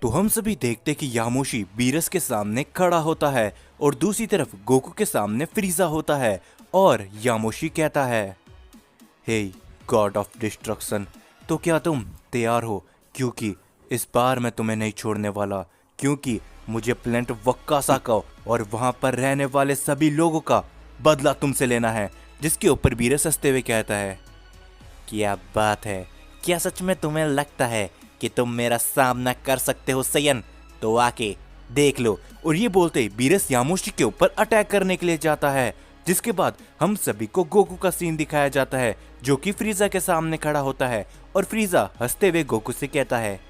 तो हम सभी देखते कि यामोशी बीरस के सामने खड़ा होता है और दूसरी तरफ गोकू के सामने फ्रीजा होता है और यामोशी कहता है, हे गॉड ऑफ डिस्ट्रक्शन, तो क्या तुम तैयार हो? क्योंकि इस बार मैं तुम्हें नहीं छोड़ने वाला, क्योंकि मुझे प्लेनेट वक्कासा का और वहां पर रहने वाले सभी लोगों का बदला तुमसे लेना है। जिसके ऊपर बीरस हंसते हुए कहता है, क्या बात है, क्या सच में तुम्हें लगता है कि तुम मेरा सामना कर सकते हो सयन? तो आके देख लो। और ये बोलते ही बीरस यामोशी के ऊपर अटैक करने के लिए जाता है। जिसके बाद हम सभी को गोकू का सीन दिखाया जाता है जो कि फ्रीजा के सामने खड़ा होता है और फ्रीजा हंसते हुए गोकू से कहता है,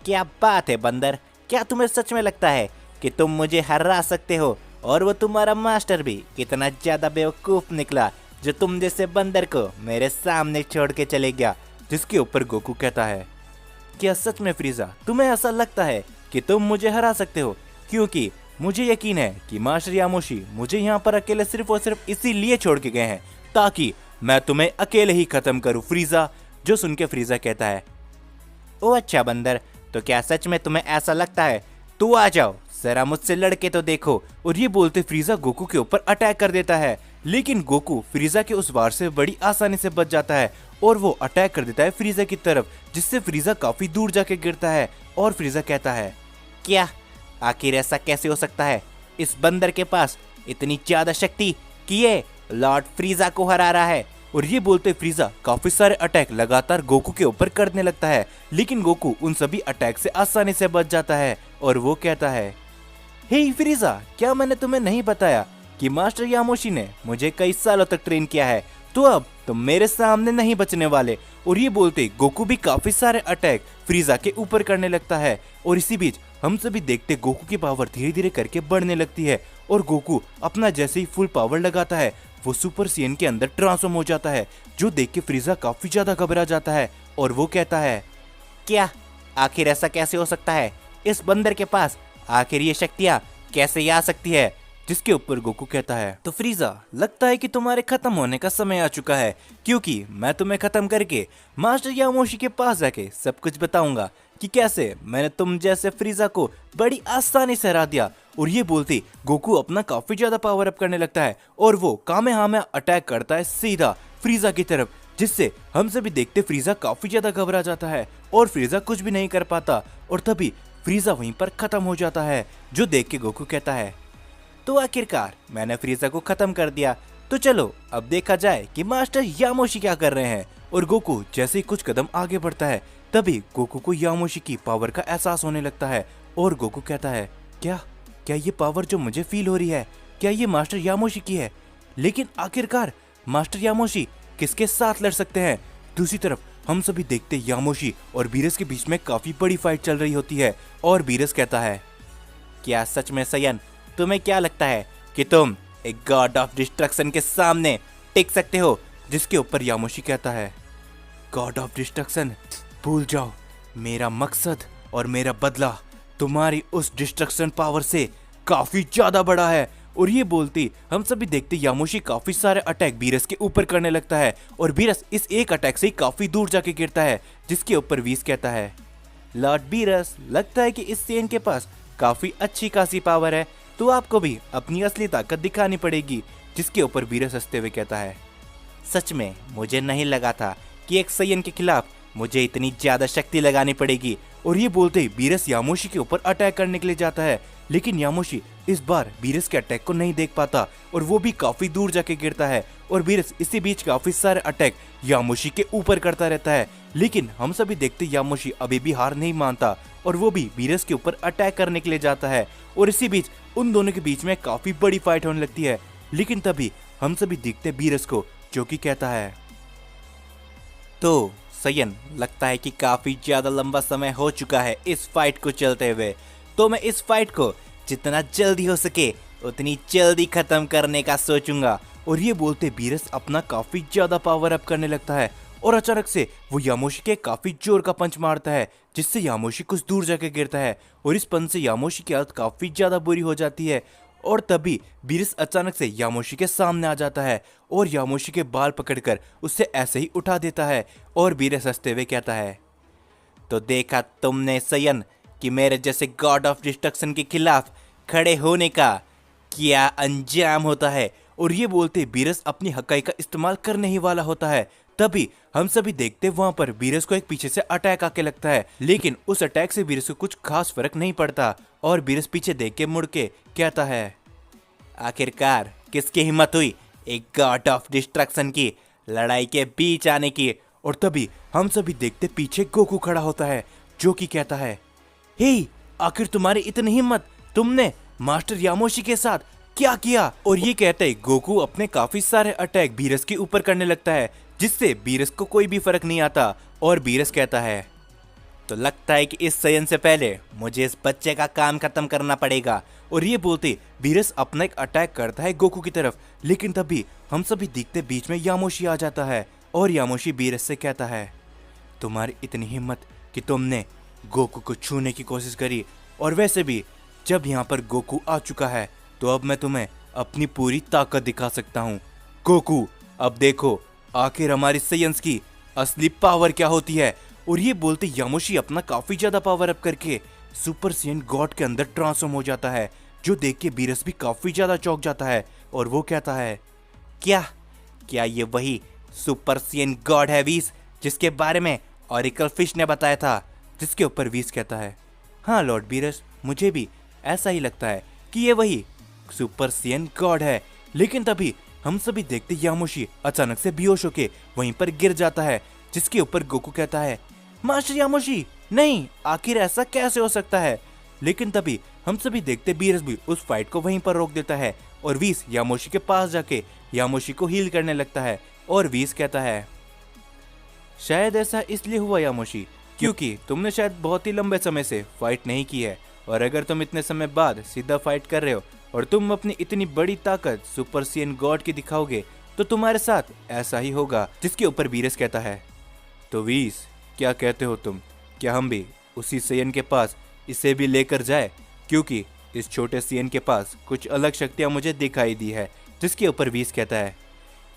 क्या बात है बंदर, क्या तुम्हें सच में लगता है कि तुम मुझे हरा सकते हो? और वो तुम्हारा मास्टर भी कितना ज्यादा बेवकूफ निकला जो तुम जैसे बंदर को मेरे सामने छोड़ के चले गया। जिसके ऊपर गोकू कहता है, क्या सच में फ्रीजा तुम्हें ऐसा लगता है कि तुम मुझे हरा सकते हो? क्योंकि मुझे यकीन है कि मास्टर यामोशी मुझे यहाँ पर अकेले सिर्फ और सिर्फ इसीलिए छोड़ के गए हैं ताकि मैं तुम्हें अकेले ही खत्म करूँ फ्रीजा। जो सुन के फ्रीजा कहता है, ओ अच्छा बंदर, तो क्या सच में तुम्हें ऐसा लगता है? तू आ जाओ, जरा मुझसे लड़के तो देखो। और ये बोलते फ्रीजा गोकू के ऊपर अटैक कर देता है, लेकिन गोकू फ्रीजा के उस वार से बड़ी आसानी से बच जाता है और वो अटैक कर देता है फ्रीजा की तरफ, जिससे फ्रीजा काफी दूर जाके गिरता है। और फ्रीजा कहता है, क्या आखिर ऐसा कैसे हो सकता है? इस बंदर के पास इतनी ज्यादा शक्ति कि ये लॉर्ड फ्रीजा को हरा रहा है। और ये बोलते फ्रीजा काफी सारे अटैक लगातार गोकू के ऊपर करने लगता है, लेकिन गोकू उन सभी अटैक से आसानी से बच जाता है। और वो कहता है, हे फ्रीजा, क्या मैंने तुम्हें नहीं बताया कि मास्टर यामोशी ने मुझे कई सालों तक ट्रेन किया है? तो अब तुम मेरे सामने नहीं बचने वाले। और ये बोलते गोकू भी काफी सारे अटैक फ्रीजा के ऊपर करने लगता है। और इसी बीच हम सभी देखते गोकू की पावर धीरे धीरे करके बढ़ने लगती है और गोकू अपना जैसे ही फुल पावर लगाता है वो सुपर सीएन के अंदर ट्रांसफॉर्म हो जाता है, जो देख के फ्रीजा काफी ज्यादा घबरा जाता है। और वो कहता है, क्या आखिर ऐसा कैसे हो सकता है? इस बंदर के पास आखिर ये शक्तियां कैसे आ सकती है? जिसके ऊपर गोकू कहता है, तो फ्रीजा, लगता है कि तुम्हारे खत्म होने का समय आ चुका है, क्योंकि मैं तुम्हें खत्म करके मास्टर यामोशी के पास जाके सब कुछ बताऊंगा कि कैसे मैंने तुम जैसे फ्रीजा को बड़ी आसानी से हरा दिया। और ये बोलते गोकू अपना काफी ज्यादा पावर अप करने लगता है और वो कामेहामे अटैक करता है सीधा फ्रीजा की तरफ, जिससे हम सभी देखते फ्रीजा काफी ज्यादा घबरा जाता है और फ्रीजा कुछ भी नहीं कर पाता। और तभी फ्रीजा वहीं पर खत्म हो जाता है, जो देख के गोकू कहता है, तो आखिरकार मैंने फ्रीजा को खत्म कर दिया, तो चलो अब देखा जाए कि मास्टर यामोशी क्या कर रहे हैं। और गोकू जैसे ही कुछ कदम आगे बढ़ता है तभी गोकू को यामोशी की पावर का एहसास होने लगता है और गोकू कहता है, क्या क्या ये पावर जो मुझे फील हो रही है, क्या ये मास्टर यामोशी की है? लेकिन आखिरकार मास्टर यामोशी किसके साथ लड़ सकते हैं? दूसरी तरफ हम सभी देखते यामोशी और बीरस के बीच में काफी बड़ी फाइट चल रही होती है और बीरस कहता है, क्या सच में सयन, तुम्हें क्या लगता है कि तुम एक गॉड ऑफ डिस्ट्रक्शन के सामने टिक सकते हो? जिसके ऊपर यामोशी कहता है, गॉड ऑफ डिस्ट्रक्शन, भूल जाओ, मेरा मकसद और मेरा बदला तुम्हारी उस डिस्ट्रक्शन पावर से काफी ज्यादा बड़ा है। और ये बोलती हम सभी देखते यामोशी काफी सारे अटैक बीरस के ऊपर करने लगता है और बीरस इस एक अटैक से काफी दूर जाके गिरता है। जिसके ऊपर वीस कहता है, लॉर्ड बीरस, लगता है कि इस सेन के पास काफी अच्छी खासी पावर है, तो आपको भी अपनी असली ताकत दिखानी पड़ेगी। जिसके ऊपर बीरस हंसते हुए कहता है, सच में मुझे नहीं लगा था कि एक सयन के खिलाफ मुझे इतनी ज्यादा शक्ति लगानी पड़ेगी। और ये बोलते ही बीरस यामोशी के ऊपर अटैक करने के लिए जाता है, लेकिन यामोशी इस बार बीरस के अटैक को नहीं देख पाता और वो भी काफी दूर जाके गिरता है। और बीरस इसी बीच काफी सारे अटैक यामोशी के ऊपर करता रहता है, लेकिन हम सभी देखते यामोशी अभी भी हार नहीं मानता और वो भी बीरस के ऊपर अटैक करने के लिए जाता है। और इसी बीच उन दोनों के बीच में काफी बड़ी फाइट होने लगती है, लेकिन तभी हम सभी देखते बीरस को, जो कि कहता है, तो सयन, लगता है कि काफी ज्यादा लंबा समय हो चुका है इस फाइट को चलते हुए, तो मैं इस फाइट को जितना जल्दी हो सके उतनी जल्दी खत्म करने का सोचूंगा। और ये बोलते बीरस अपना काफी ज्यादा पावर अप करने लगता है और अचानक से वो यामोशी के काफी जोर का पंच मारता है, जिससे यामोशी कुछ दूर जाके गिरता है और इस पंच से यामोशी की हालत काफी ज्यादा बुरी हो जाती है। और तभी बीरस अचानक से यामोशी के सामने आ जाता है और यामोशी के बाल पकड़कर उससे ऐसे ही उठा देता है। और बीरस हंसते हुए कहता है, तो देखा तुमने सयन कि मेरे जैसे गॉड ऑफ डिस्ट्रक्शन के खिलाफ खड़े होने का क्या अंजाम होता है। और ये बोलते बीरस अपनी हकाई का इस्तेमाल करने ही वाला होता है। तभी हम सभी देखते वहां पर बीरस को एक पीछे से अटैक आके लगता है, लेकिन उस अटैक से बीरस को कुछ खास फर्क नहीं पड़ता और बीरस पीछे देख के मुड़ के कहता है, आखिरकार किसकी हिम्मत हुई एक गॉड ऑफ डिस्ट्रक्शन की लड़ाई के बीच आने की। और तभी हम सभी देखते पीछे गोकू खड़ा होता है, जो कि कहता है, हे आखिर तुम्हारी इतनी हिम्मत, तुमने मास्टर यामोशी के साथ क्या किया। और ये कहते ही गोकू अपने काफी सारे अटैक बीरस के ऊपर करने लगता है, जिससे बीरस को कोई भी फर्क नहीं आता। और बीरस कहता है, तो लगता है कि इस सयन से पहले मुझे इस बच्चे का काम खत्म करना पड़ेगा। और ये बोलते बीरस अपना एक अटैक करता है गोकू की तरफ, लेकिन तभी हम सभी देखते बीच में यामोशी आ जाता है। और यामोशी बीरस से कहता है, तुम्हारी इतनी हिम्मत कि तुमने गोकू को छूने की कोशिश करी, और वैसे भी जब यहाँ पर गोकू आ चुका है तो अब मैं तुम्हें अपनी पूरी ताकत दिखा सकता हूँ। गोकू अब देखो आखिर हमारी साइंस की असली पावर क्या होती है। और ये बोलते यामोशी अपना काफी ज्यादा पावर अप करके सुपर साइयन गॉड के अंदर ट्रांसफॉर्म हो जाता है, जो देख के बीरस भी काफी ज्यादा चौंक जाता है। और वो कहता है, क्या ये वही सुपर साइयन गॉड है वीस, जिसके बारे में ऑरिकल फिश ने बताया था। जिसके ऊपर वीस कहता है, हाँ लॉर्ड बीरस, मुझे भी ऐसा ही लगता है कि ये वही सुपर साइयन गॉड है। लेकिन तभी हम सभी देखते यामोशी अचानक से बेहोश होके वहीं पर गिर जाता है, जिसके ऊपर गोकू कहता है, मास्टर यामोशी नहीं, आखिर ऐसा कैसे हो सकता है। लेकिन तभी हम सभी देखते बीरस भी उस फाइट को वहीं पर रोक देता है और वीस यामोशी के पास जाके यामोशी को हील करने लगता है। और वीस कहता है, शायद ऐसा इसलिए हुआ यामोशी क्योंकि तुमने शायद बहुत ही लंबे समय से फाइट नहीं की है, और अगर तुम इतने समय बाद सीधा फाइट कर रहे हो और तुम अपनी इतनी बड़ी ताकत सुपर साइयन गॉड की दिखाओगे तो तुम्हारे साथ ऐसा ही होगा। जिसके ऊपर बीरस कहता है, तो वीस क्या कहते हो तुम, क्या हम भी उसी साइयन के पास इसे भी लेकर जाए, क्योंकि इस छोटे साइयन के पास कुछ अलग शक्तियां मुझे दिखाई दी है। जिसके ऊपर वीस कहता है,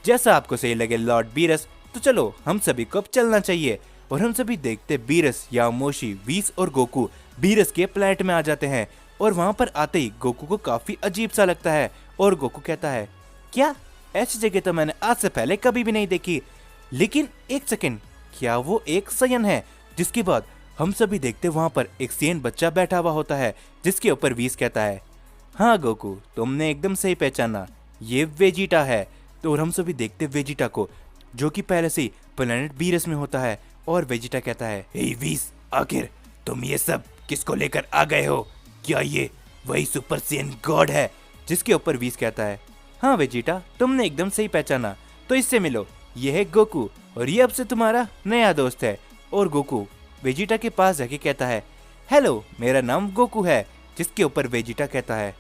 जैसा आपको सही लगे लॉर्ड बीरस, तो चलो हम सभी को अब चलना चाहिए। और हम सभी देखते बीरस, यामोशी, वीस और गोकू बीरस के प्लेनेट में आ जाते हैं। और वहां पर आते ही गोकू को काफी अजीब सा लगता है और गोकू कहता है, क्या ऐसी जगह तो मैंने आज से पहले कभी भी नहीं देखी। लेकिन एक सेकंड, क्या वो एक साइयन है। जिसके बाद हम सभी देखते वहां पर एक साइयन बच्चा बैठा हुआ होता है। जिसके ऊपर वीस कहता है, हाँ गोकू, तुमने एकदम सही पहचाना, ये वेजिटा है। तो और हम सभी देखते वेजिटा को, जो कि पहले से ही प्लेनेट बीरस में होता है। और वेजिटा कहता है, हे वीस, आखिर तुम ये सब किसको लेकर आ गए हो, क्या ये वही सुपर साइयन गॉड है। जिसके ऊपर वीस कहता है, हाँ वेजिटा, तुमने एकदम सही पहचाना, तो इससे मिलो, ये है गोकू और ये अब से तुम्हारा नया दोस्त है। और गोकू वेजिटा के पास जाके कहता है, हेलो, मेरा नाम गोकू है। जिसके ऊपर वेजिटा कहता है,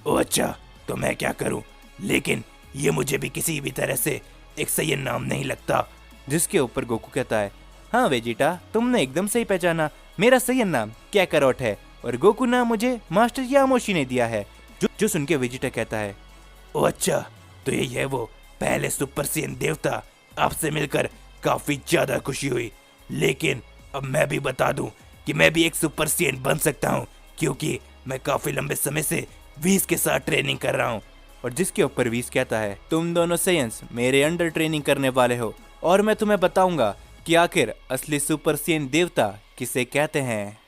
ओ अच्छा, तो मैं क्या करूं, लेकिन ये मुझे भी किसी भी तरह से एक साइयन नाम नहीं लगता। जिसके ऊपर गोकू कहता है, हाँ वेजिटा, तुमने एकदम सही पहचाना, मेरा साइयन नाम कैकारोट है और गोकू नाम मुझे मास्टर यामोशी ने दिया है। जो सुन के वेजिटा कहता है, ओ अच्छा, तो यही है वो पहले सुपर साइयन देवता, आपसे मिलकर काफी ज्यादा खुशी हुई। लेकिन अब मैं भी बता दूं कि मैं भी एक सुपर साइयन बन सकता हूं, क्योंकि मैं काफी लंबे समय से वीस के साथ ट्रेनिंग कर रहा हूं। और जिसके ऊपर वीस कहता है, तुम दोनों साइयंस मेरे अंडर ट्रेनिंग करने वाले हो और मैं तुम्हें बताऊंगा कि आखिर असली सुपर साइयन देवता किसे कहते हैं।